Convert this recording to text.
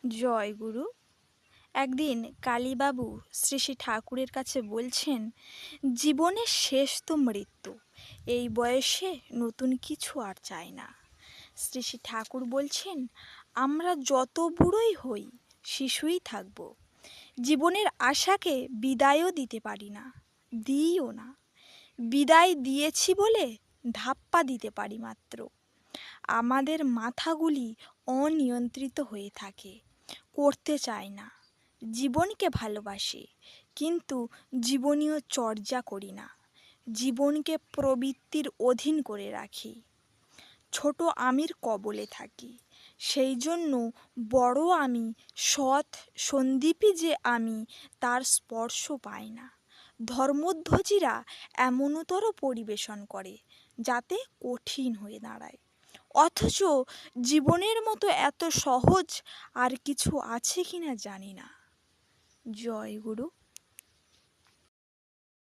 জয় গুরু। একদিন কালীবাবু শ্রী শ্রী ঠাকুরের কাছে বলছেন, জীবনের শেষ তো মৃত্যু, এই বয়সে নতুন কিছু আর চাই না। শ্রী শ্রী ঠাকুর বলছেন, আমরা যত বুড়োই হই শিশুই থাকব। জীবনের আশাকে বিদায়ও দিতে পারি না, দিইও না। বিদায় দিয়েছি বলে ধাপ্পা দিতে পারি মাত্র। আমাদের মাথাগুলি অনিয়ন্ত্রিত হয়ে থাকে, করতে চায় না। জীবনকে ভালোবাসি, কিন্তু জীবনীয় চর্যা করি না। জীবনকে প্রবৃত্তির অধীন করে রাখি। ছোট আমির কবলে থাকি, সেই জন্য বড় আমি সৎ সন্দীপী যে আমি, তার স্পর্শ পাই না। ধর্মধ্বজীরা এমনতর পরিবেশন করে যাতে কঠিন হয়ে দাঁড়ায়। অথচ জীবনের মতো এত সহজ আর কিছু আছে কিনা জানি না। জয় গুরু।